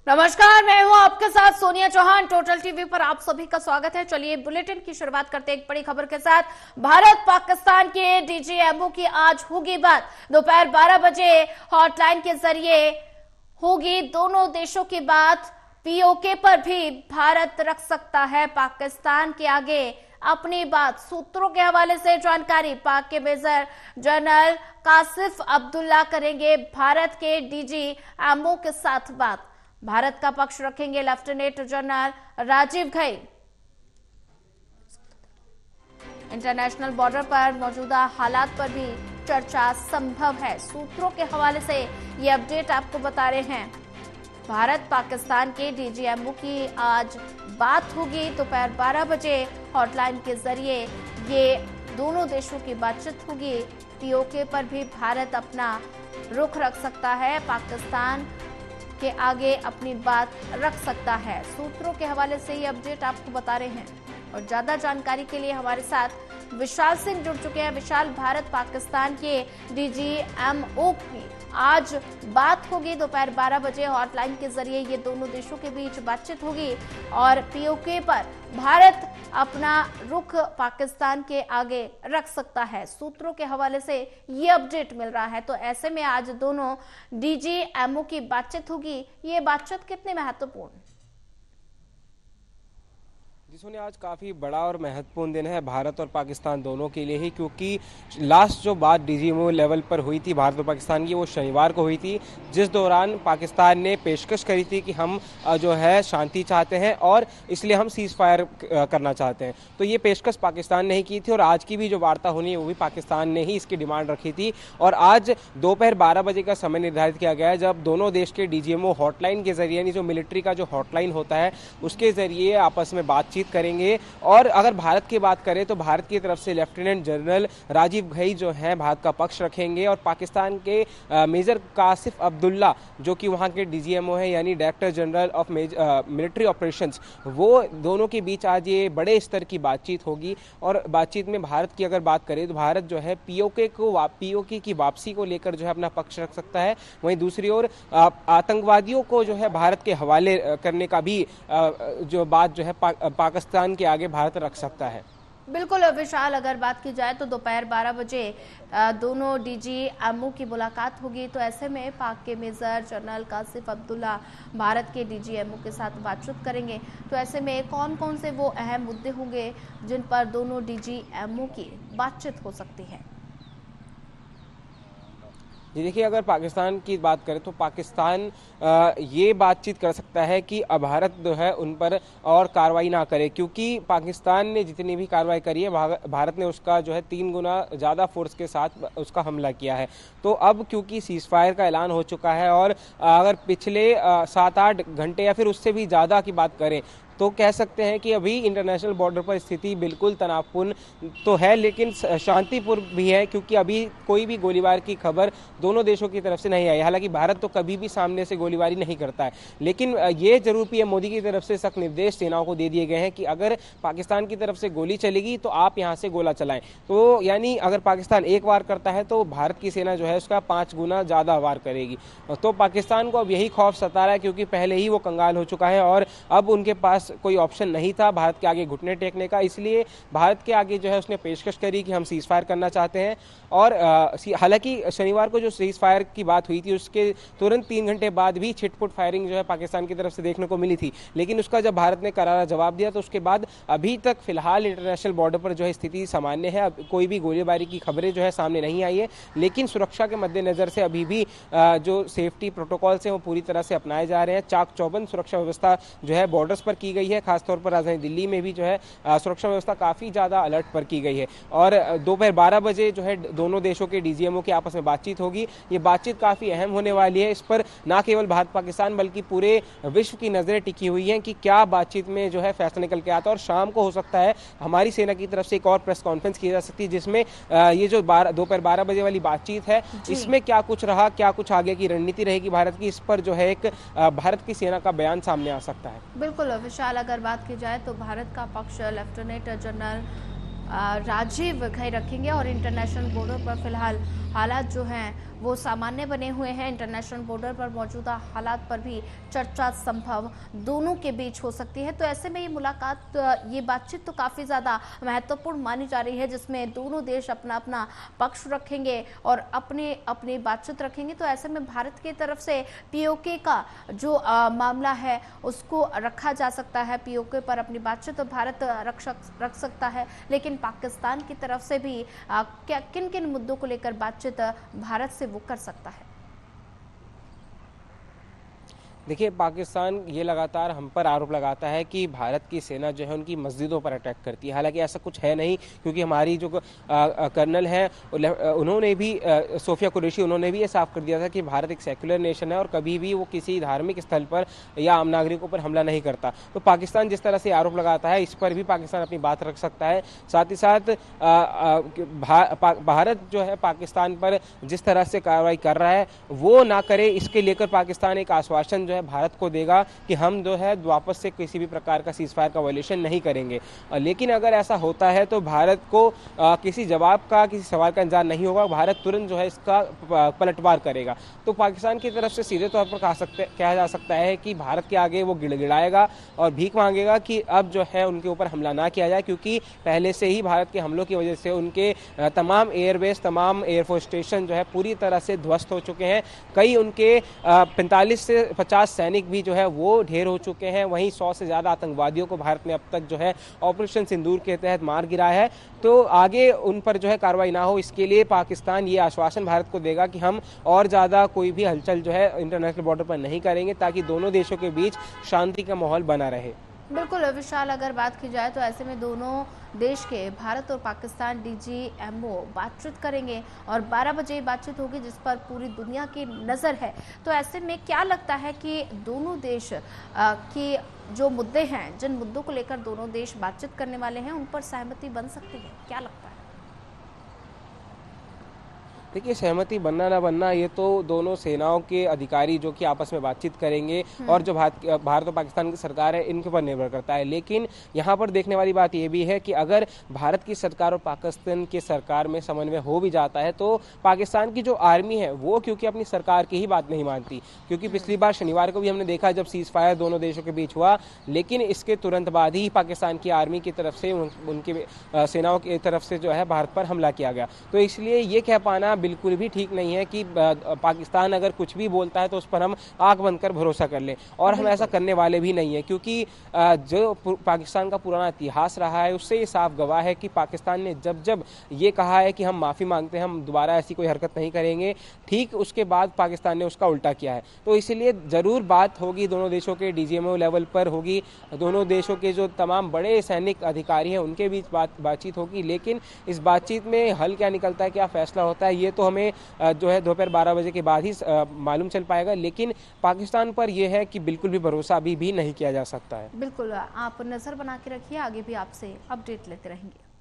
नमस्कार, मैं हूं आपके साथ सोनिया चौहान। टोटल टीवी पर आप सभी का स्वागत है। चलिए बुलेटिन की शुरुआत करते हैं एक बड़ी खबर के साथ। भारत पाकिस्तान के डीजीएमओ की आज होगी बात। दोपहर 12 बजे हॉटलाइन के जरिए होगी दोनों देशों की बात। पीओके पर भी भारत रख सकता है पाकिस्तान के आगे अपनी बात। सूत्रों के हवाले से जानकारी। पाक के मेजर जनरल कासिफ अब्दुल्ला करेंगे भारत के डीजीएमओ के साथ बात। भारत का पक्ष रखेंगे lieutenant general Rajiv Ghai. International border पर मौजूदा हालात पर भी चर्चा संभव है। सूत्रों के हवाले से ये अपडेट आपको बता रहे हैं। भारत पाकिस्तान के डीजीएमओ की आज बात होगी। दोपहर 12 बजे हॉटलाइन के जरिए ये दोनों देशों की बातचीत होगी। पीओके पर भी भारत अपना रुख रख सकता है, पाकिस्तान के आगे अपनी बात रख सकता है। सूत्रों के हवाले से ये अपडेट आपको बता रहे हैं। और ज्यादा जानकारी के लिए हमारे साथ विशाल सिंह जुड़ चुके हैं। विशाल, भारत पाकिस्तान के डीजीएमओ की आज बात होगी। दोपहर 12 बजे हॉटलाइन के जरिए ये दोनों देशों के बीच बातचीत होगी और पीओके पर भारत अपना रुख पाकिस्तान के आगे रख सकता है। सूत्रों के हवाले से ये अपडेट मिल रहा है। तो ऐसे में आज दोनों डीजीएमओ की बातचीत होगी। ये बातचीत कितनी महत्वपूर्ण? जिसमें आज काफ़ी बड़ा और महत्वपूर्ण दिन है भारत और पाकिस्तान दोनों के लिए ही, क्योंकि लास्ट जो बात डीजीएमओ लेवल पर हुई थी भारत और पाकिस्तान की, वो शनिवार को हुई थी, जिस दौरान पाकिस्तान ने पेशकश करी थी कि हम जो है शांति चाहते हैं और इसलिए हम सीज फायर करना चाहते हैं। तो ये पेशकश पाकिस्तान ने ही की थी और आज की भी जो वार्ता होनी है वो भी पाकिस्तान ने ही इसकी डिमांड रखी थी। और आज दोपहर 12 बजे का समय निर्धारित किया गया है, जब दोनों देश के डीजीएमओ हॉटलाइन के जरिए, यानी जो मिलिट्री का जो हॉटलाइन होता है उसके जरिए आपस में बातचीत करेंगे। और अगर भारत की बात करें तो भारत की तरफ से लेफ्टिनेंट जनरल राजीव घई जो है भारत का पक्ष रखेंगे और पाकिस्तान के मेजर कासिफ अब्दुल्ला जो कि वहां के डीजीएमओ है, यानी director general of military operations, वो दोनों के बीच आज ये बड़े स्तर की बातचीत होगी। और बातचीत में भारत की अगर बात करें तो भारत जो है पीओके की वापसी को लेकर जो है अपना पक्ष रख सकता है। वहीं दूसरी ओर आतंकवादियों को जो है भारत के हवाले करने का भी जो बात जो है पाकिस्तान के आगे भारत रख सकता है। बिल्कुल विशाल, अगर बात की जाए तो दोपहर 12 बजे दोनों डीजीएमओ की मुलाकात होगी। तो ऐसे में पाक के मेजर जनरल कासिफ अब्दुल्ला भारत के डीजीएमओ के साथ बातचीत करेंगे। तो ऐसे में कौन कौन से वो अहम मुद्दे होंगे जिन पर दोनों डीजीएमओ की बातचीत हो सकती है? जी देखिए, अगर पाकिस्तान की बात करें तो पाकिस्तान ये बातचीत कर सकता है कि भारत जो है उन पर और कार्रवाई ना करे, क्योंकि पाकिस्तान ने जितनी भी कार्रवाई करी है भारत ने उसका जो है 3 गुना ज़्यादा फोर्स के साथ उसका हमला किया है। तो अब क्योंकि सीज फायर का ऐलान हो चुका है और अगर पिछले 7-8 घंटे या फिर उससे भी ज़्यादा की बात करें तो कह सकते हैं कि अभी इंटरनेशनल बॉर्डर पर स्थिति बिल्कुल तनावपूर्ण तो है, लेकिन शांतिपूर्ण भी है, क्योंकि अभी कोई भी गोलीबार की खबर दोनों देशों की तरफ से नहीं आई। हालांकि भारत तो कभी भी सामने से गोलीबारी नहीं करता है, लेकिन ये जरूर पीएम मोदी की तरफ से सख्त निर्देश सेनाओं को दे दिए गए हैं कि अगर पाकिस्तान की तरफ से गोली चलेगी तो आप यहाँ से गोला चलाएं। तो यानी अगर पाकिस्तान एक वार करता है तो भारत की सेना जो है उसका 5 गुना ज़्यादा वार करेगी। तो पाकिस्तान को अब यही खौफ सता रहा है, क्योंकि पहले ही वो कंगाल हो चुका है और अब उनके पास कोई ऑप्शन नहीं था भारत के आगे घुटने टेकने का। इसलिए भारत के आगे जो है उसने पेशकश करी कि हम सीज फायर करना चाहते हैं। और हालांकि शनिवार को जो सीज फायर की बात हुई थी उसके तुरंत 3 घंटे बाद भी छिटपुट फायरिंग जो है पाकिस्तान की तरफ से देखने को मिली थी, लेकिन उसका जब भारत ने करारा जवाब दिया तो उसके बाद अभी तक फिलहाल इंटरनेशनल बॉर्डर पर जो है स्थिति सामान्य है। अब कोई भी गोलीबारी की खबरें जो है सामने नहीं आई है, लेकिन सुरक्षा के मद्देनजर से अभी भी जो सेफ्टी प्रोटोकॉल्स हैं वो पूरी तरह से अपनाए जा रहे हैं। चाक चौबंद सुरक्षा व्यवस्था जो है बॉर्डर्स पर की गई है। खासतौर पर राजधानी दिल्ली में भी जो है सुरक्षा व्यवस्था काफ़ी ज़्यादा अलर्ट पर की गई है। और दोपहर 12 बजे जो है दोनों देशों के डीजीएमओ की आपस में बातचीत होगी। ये बातचीत काफ़ी अहम होने वाली है। इस पर ना केवल भारत पाकिस्तान बल्कि पूरे विश्व की नज़रें टिकी हुई हैं कि क्या बातचीत में जो है फैसला निकल के आता है। और शाम को हो सकता है हमारी सेना की तरफ से एक और प्रेस कॉन्फ्रेंस की जा सकती है, जिसमें ये जो दोपहर 12 बजे वाली बातचीत है इसमें क्या कुछ रहा, क्या कुछ आगे की रणनीति रहेगी भारत की, इस पर जो है एक भारत की सेना का बयान सामने आ सकता है। बिल्कुल विशाल, अगर बात की जाए तो भारत का पक्ष लेफ्टिनेंट जनरल राजीव घई रखेंगे और इंटरनेशनल बॉर्डर पर फिलहाल हालात जो हैं वो सामान्य बने हुए हैं। इंटरनेशनल बॉर्डर पर मौजूदा हालात पर भी चर्चा संभव दोनों के बीच हो सकती है। तो ऐसे में ये मुलाकात, ये बातचीत तो काफ़ी ज़्यादा महत्वपूर्ण मानी जा रही है, जिसमें दोनों देश अपना अपना पक्ष रखेंगे और अपने अपनी बातचीत रखेंगे। तो ऐसे में भारत की तरफ से पीओके का जो मामला है उसको रखा जा सकता है। पीओके पर अपनी बातचीत तो भारत रख सकता है, लेकिन पाकिस्तान की तरफ से भी क्या किन किन मुद्दों को लेकर बातचीत भारत से वो कर सकता है? देखिए, पाकिस्तान ये लगातार हम पर आरोप लगाता है कि भारत की सेना जो है उनकी मस्जिदों पर अटैक करती है। हालांकि ऐसा कुछ है नहीं, क्योंकि हमारी जो कर्नल हैं उन्होंने भी, सोफिया कुरैशी, उन्होंने भी ये साफ कर दिया था कि भारत एक सेक्युलर नेशन है और कभी भी वो किसी धार्मिक स्थल पर या आम नागरिकों पर हमला नहीं करता। तो पाकिस्तान जिस तरह से आरोप लगाता है, इस पर भी पाकिस्तान अपनी बात रख सकता है। साथ ही साथ भारत जो है पाकिस्तान पर जिस तरह से कार्रवाई कर रहा है वो ना करे, इसके लेकर पाकिस्तान एक आश्वासन जो है भारत को देगा कि हम जो है वापस से किसी भी प्रकार का सीजफायर का वायलेशन नहीं करेंगे। लेकिन अगर ऐसा होता है तो भारत को किसी जवाब का, किसी सवाल का इंतजार नहीं होगा, भारत तुरंत जो है इसका पलटवार करेगा। तो पाकिस्तान की तरफ से सीधे तौर पर कहा जा सकता है कि भारत के आगे वो गिड़गिड़ाएगा और भीख मांगेगा कि अब जो है उनके ऊपर हमला ना किया जाए, क्योंकि पहले से ही भारत के हमलों की वजह से उनके तमाम एयरबेस, तमाम एयरफोर्स स्टेशन जो है पूरी तरह से ध्वस्त हो चुके हैं। कई उनके 45 से 50 सैनिक भी जो है वो ढेर हो चुके हैं। वहीं 100 से ज़्यादा आतंकवादियों को भारत ने अब तक जो है ऑपरेशन सिंदूर के तहत मार गिराया है। तो आगे उन पर जो है कार्रवाई ना हो, इसके लिए पाकिस्तान ये आश्वासन भारत को देगा कि हम और ज़्यादा कोई भी हलचल जो है इंटरनेशनल बॉर्डर पर नहीं करेंगे, ताकि दोनों देशों के बीच शांति का माहौल बना रहे। बिल्कुल विशाल, अगर बात की जाए तो ऐसे में दोनों देश के, भारत और पाकिस्तान, डीजीएमओ बातचीत करेंगे और 12 बजे बातचीत होगी, जिस पर पूरी दुनिया की नज़र है। तो ऐसे में क्या लगता है कि दोनों देश की जो मुद्दे हैं, जिन मुद्दों को लेकर दोनों देश बातचीत करने वाले हैं, उन पर सहमति बन सकती है? क्या लगता है? देखिए, सहमति बनना ना बनना ये तो दोनों सेनाओं के अधिकारी जो कि आपस में बातचीत करेंगे और जो भारत और पाकिस्तान की सरकार है इनके ऊपर निर्भर करता है। लेकिन यहाँ पर देखने वाली बात ये भी है कि अगर भारत की सरकार और पाकिस्तान की सरकार में समन्वय हो भी जाता है तो पाकिस्तान की जो आर्मी है वो क्योंकि अपनी सरकार की ही बात नहीं मानती, क्योंकि पिछली बार शनिवार को भी हमने देखा जब सीज फायर दोनों देशों के बीच हुआ, लेकिन इसके तुरंत बाद ही पाकिस्तान की आर्मी की तरफ से, उनकी सेनाओं की तरफ से जो है भारत पर हमला किया गया। तो इसलिए ये कह पाना बिल्कुल भी ठीक नहीं है कि पाकिस्तान अगर कुछ भी बोलता है तो उस पर हम आंख बंद कर भरोसा कर लें, और हम ऐसा करने वाले भी नहीं है, क्योंकि जो पाकिस्तान का पुराना इतिहास रहा है उससे ये साफ गवाह है कि पाकिस्तान ने जब जब ये कहा है कि हम माफ़ी मांगते हैं, हम दोबारा ऐसी कोई हरकत नहीं करेंगे, ठीक उसके बाद पाकिस्तान ने उसका उल्टा किया है। तो इसलिए ज़रूर बात होगी, दोनों देशों के डीजीएमओ लेवल पर होगी, दोनों देशों के जो तमाम बड़े सैनिक अधिकारी हैं उनके बीच बातचीत होगी। लेकिन इस बातचीत में हल क्या निकलता है, क्या फैसला होता है, ये तो हमें जो है दोपहर 12 बजे के बाद ही मालूम चल पाएगा। लेकिन पाकिस्तान पर यह है कि बिल्कुल भी भरोसा अभी भी नहीं किया जा सकता है। बिल्कुल, आप नजर बना के रखिए, आगे भी आपसे अपडेट लेते रहेंगे।